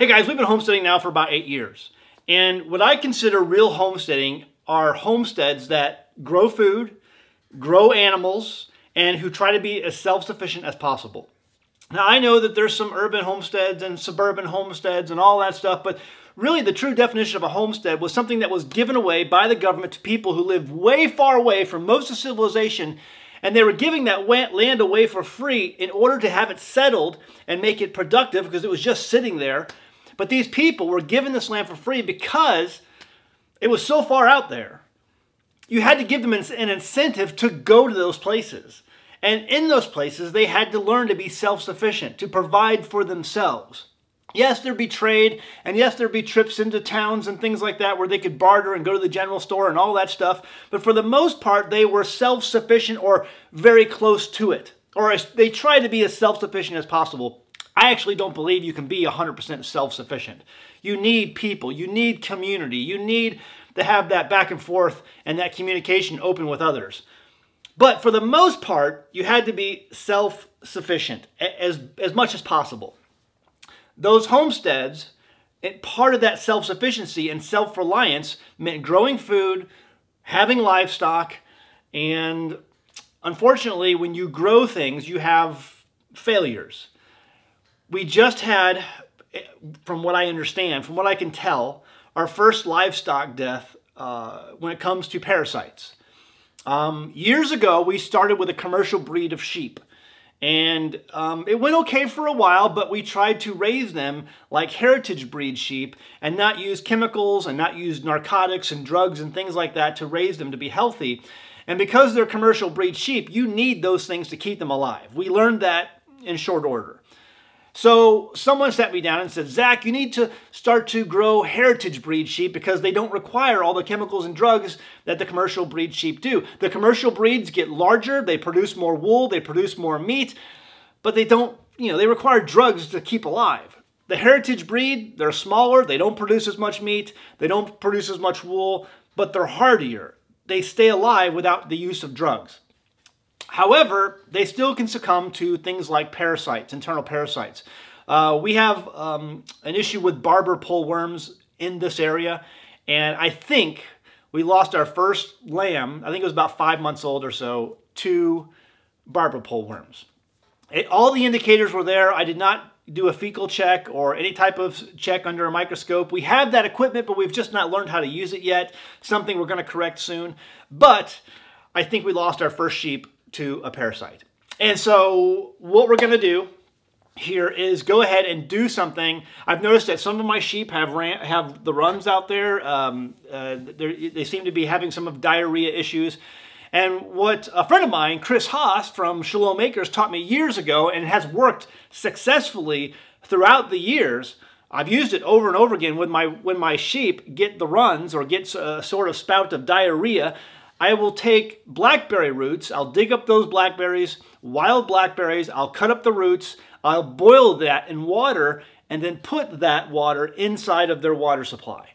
Hey guys, we've been homesteading now for about 8 years. And what I consider real homesteading are homesteads that grow food, grow animals, and who try to be as self-sufficient as possible. Now I know that there's some urban homesteads and suburban homesteads and all that stuff, but really the true definition of a homestead was something that was given away by the government to people who live way far away from most of civilization, and they were giving that land away for free in order to have it settled and make it productive because it was just sitting there. But these people were given this land for free because it was so far out there. You had to give them an incentive to go to those places. And in those places, they had to learn to be self-sufficient, to provide for themselves. Yes, there'd be trade, and yes, there'd be trips into towns and things like that where they could barter and go to the general store and all that stuff. But for the most part, they were self-sufficient or very close to it. Or they tried to be as self-sufficient as possible. I actually don't believe you can be 100% self-sufficient. You need people, you need community, you need to have that back and forth and that communication open with others. But for the most part, you had to be self-sufficient as much as possible. Those homesteads, part of that self-sufficiency and self-reliance meant growing food, having livestock, and unfortunately, when you grow things, you have failures. We just had, from what I understand, from what I can tell, our first livestock death when it comes to parasites. Years ago, we started with a commercial breed of sheep. And it went okay for a while, but we tried to raise them like heritage breed sheep and not use chemicals and not use narcotics and drugs and things like that to raise them to be healthy. And because they're commercial breed sheep, you need those things to keep them alive. We learned that in short order. So someone sat me down and said, Zach, you need to start to grow heritage breed sheep because they don't require all the chemicals and drugs that the commercial breed sheep do. The commercial breeds get larger, they produce more wool, they produce more meat, but they don't, they require drugs to keep alive. The heritage breed, they're smaller, they don't produce as much meat, they don't produce as much wool, but they're hardier. They stay alive without the use of drugs. However, they still can succumb to things like parasites, internal parasites. We have an issue with barber pole worms in this area, and I think we lost our first lamb, I think it was about 5 months old or so, to barber pole worms. All the indicators were there. I did not do a fecal check or any type of check under a microscope. We have that equipment, but we've just not learned how to use it yet. Something we're going to correct soon. But I think we lost our first sheep to a parasite. And so what we're going to do here is go ahead and do something. I've noticed that some of my sheep have the runs out there. They seem to be having some of diarrhea issues. And what a friend of mine, Chris Haas from Shalom Acres, taught me years ago, and has worked successfully throughout the years. I've used it over and over again when my sheep get the runs or get a sort of spout of diarrhea. I will take blackberry roots, I'll dig up those blackberries, wild blackberries, I'll cut up the roots, I'll boil that in water, and then put that water inside of their water supply.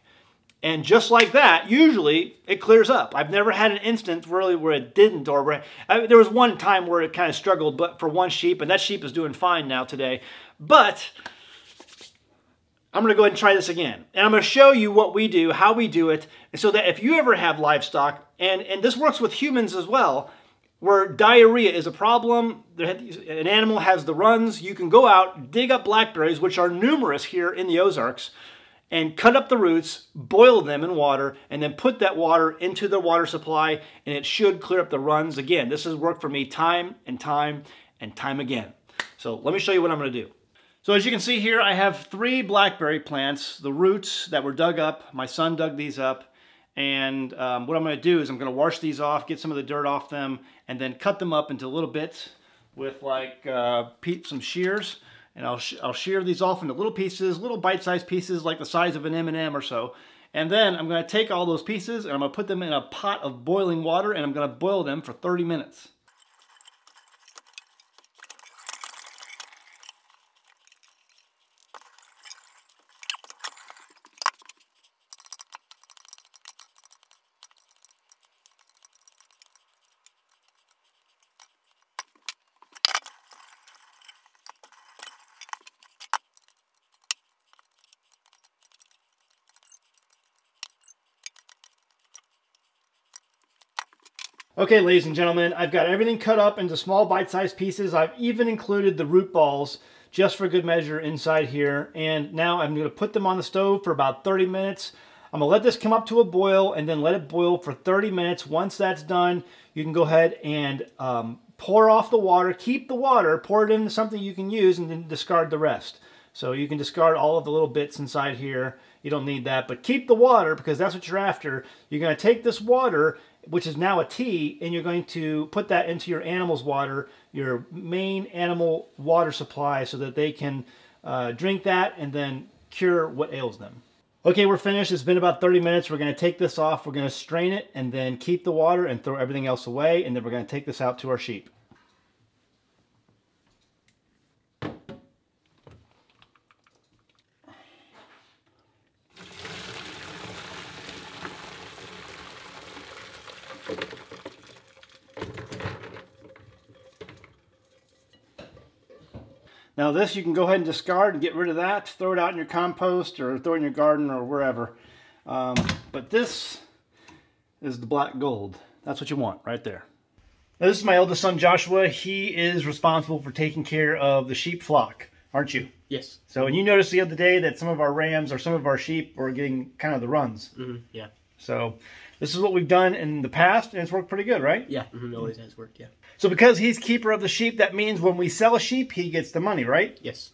And just like that, usually it clears up. I've never had an instance really where it didn't, or there was one time where it kind of struggled, but for one sheep, and that sheep is doing fine now today. But I'm going to go ahead and try this again. And I'm going to show you what we do, how we do it, so that if you ever have livestock, and this works with humans as well, where diarrhea is a problem, an animal has the runs, you can go out, dig up blackberries, which are numerous here in the Ozarks, and cut up the roots, boil them in water, and then put that water into the water supply, and it should clear up the runs. Again, this has worked for me time and time and time again. So let me show you what I'm going to do. So as you can see here, I have 3 blackberry plants, the roots that were dug up. My son dug these up. And what I'm going to do is I'm going to wash these off, get some of the dirt off them, and then cut them up into little bits with like some shears. And I'll shear these off into little pieces, little bite-sized pieces like the size of an M&M or so. And then I'm going to take all those pieces and I'm going to put them in a pot of boiling water, and I'm going to boil them for 30 minutes. Okay, ladies and gentlemen, I've got everything cut up into small bite-sized pieces. I've even included the root balls just for good measure inside here. And now I'm going to put them on the stove for about 30 minutes. I'm going to let this come up to a boil and then let it boil for 30 minutes. Once that's done, you can go ahead and pour off the water. Keep the water, pour it into something you can use, and then discard the rest. So you can discard all of the little bits inside here. You don't need that, but keep the water because that's what you're after. You're going to take this water, which is now a tea, and you're going to put that into your animal's water, your main animal water supply, so that they can drink that and then cure what ails them. Okay, we're finished. It's been about 30 minutes. We're going to take this off. We're going to strain it and then keep the water and throw everything else away, and then we're going to take this out to our sheep. Now this you can go ahead and discard and get rid of that, throw it out in your compost or throw it in your garden or wherever. But this is the black gold. That's what you want right there. Now this is my eldest son Joshua. He is responsible for taking care of the sheep flock, aren't you? Yes. So, and you noticed the other day that some of our rams or some of our sheep were getting kind of the runs. Yeah. So this is what we've done in the past, and it's worked pretty good, right? Yeah, it always has worked, yeah. So because he's keeper of the sheep, that means when we sell a sheep, he gets the money, right? Yes.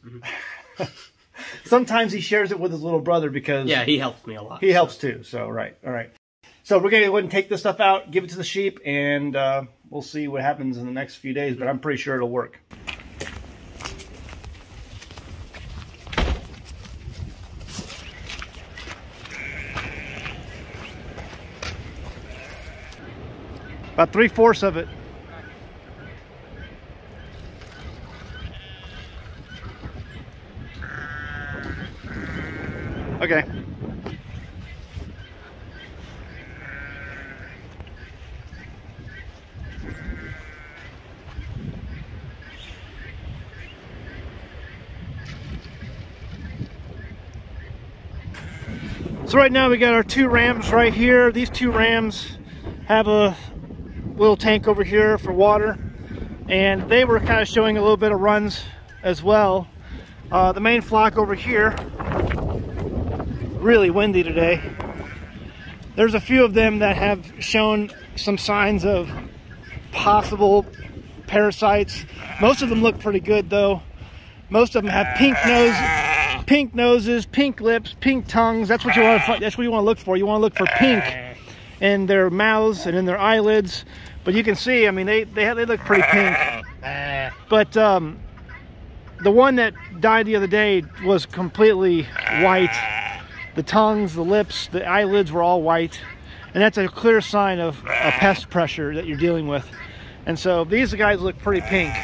Sometimes he shares it with his little brother because... Yeah, he helps me a lot. He helps too, so right, all right. So we're going to go ahead and take this stuff out, give it to the sheep, and we'll see what happens in the next few days, but I'm pretty sure it'll work. About 3/4 of it. Okay. So right now we got our 2 rams right here. These 2 rams have a little tank over here for water, and they were kind of showing a little bit of runs as well. The main flock over here, really windy today. There's a few of them that have shown some signs of possible parasites. Most of them look pretty good though. Most of them have pink noses, pink lips, pink tongues. That's what you want to. That's what you want to look for. You want to look for pink in their mouths and in their eyelids. But you can see, I mean, they look pretty pink. But the one that died the other day was completely white. The tongues, the lips, the eyelids were all white. And that's a clear sign of a pest pressure that you're dealing with. And so these guys look pretty pink.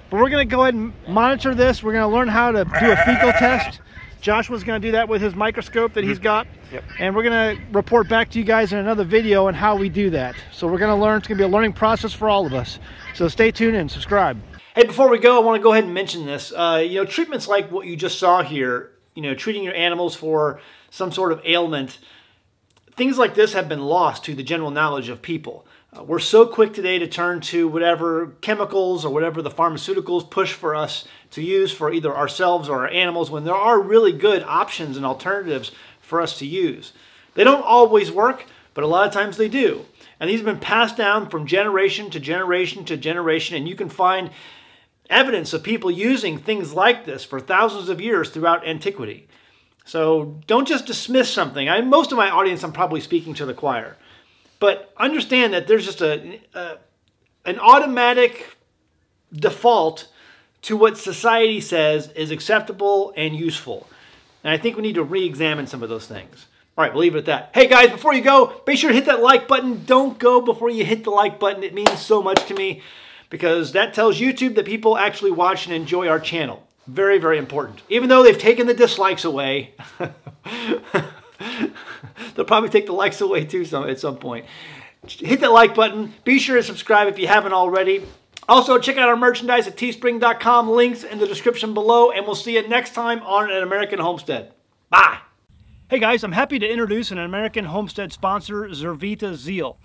But we're going to go ahead and monitor this. We're going to learn how to do a fecal test. Joshua's going to do that with his microscope that he's got. Yep. And we're going to report back to you guys in another video on how we do that. So we're going to learn. It's going to be a learning process for all of us. So stay tuned and subscribe. Hey, before we go, I want to go ahead and mention this. Treatments like what you just saw here, treating your animals for some sort of ailment, things like this have been lost to the general knowledge of people. We're so quick today to turn to whatever chemicals or whatever the pharmaceuticals push for us to use for either ourselves or our animals, when there are really good options and alternatives for us to use. They don't always work, but a lot of times they do. And these have been passed down from generation to generation to generation, and you can find evidence of people using things like this for thousands of years throughout antiquity. So don't just dismiss something. Most of my audience, I'm probably speaking to the choir. But understand that there's just an automatic default to what society says is acceptable and useful. And I think we need to re-examine some of those things. All right, we'll leave it at that. Hey guys, before you go, be sure to hit that like button. Don't go before you hit the like button. It means so much to me because that tells YouTube that people actually watch and enjoy our channel. Very, very important. Even though they've taken the dislikes away. They'll probably take the likes away too at some point. Hit that like button. Be sure to subscribe if you haven't already. Also, check out our merchandise at teespring.com. Links in the description below. And we'll see you next time on An American Homestead. Bye. Hey guys, I'm happy to introduce an American Homestead sponsor, Zervita Zeal.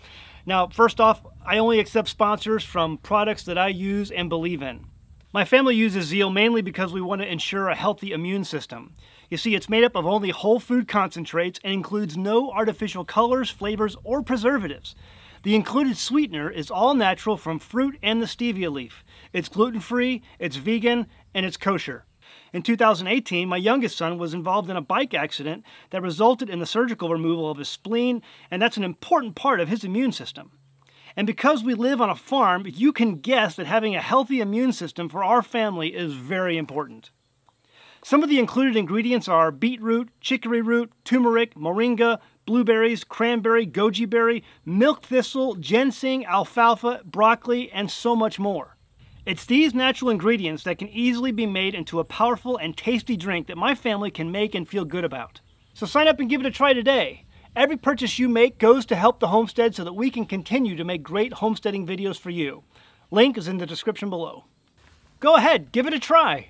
Now, first off, I only accept sponsors from products that I use and believe in. My family uses Zeal mainly because we want to ensure a healthy immune system. You see, it's made up of only whole food concentrates and includes no artificial colors, flavors, or preservatives. The included sweetener is all natural from fruit and the stevia leaf. It's gluten-free, it's vegan, and it's kosher. In 2018, my youngest son was involved in a bike accident that resulted in the surgical removal of his spleen, and that's an important part of his immune system. And because we live on a farm, you can guess that having a healthy immune system for our family is very important. Some of the included ingredients are beetroot, chicory root, turmeric, moringa, blueberries, cranberry, goji berry, milk thistle, ginseng, alfalfa, broccoli, and so much more. It's these natural ingredients that can easily be made into a powerful and tasty drink that my family can make and feel good about. So sign up and give it a try today. Every purchase you make goes to help the homestead so that we can continue to make great homesteading videos for you. Link is in the description below. Go ahead, give it a try.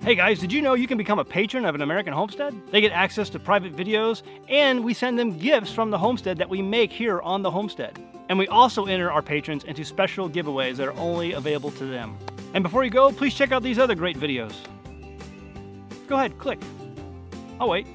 Hey guys, did you know you can become a patron of an American homestead? They get access to private videos, and we send them gifts from the homestead that we make here on the homestead. And we also enter our patrons into special giveaways that are only available to them. And before you go, please check out these other great videos. Go ahead, click. I'll wait.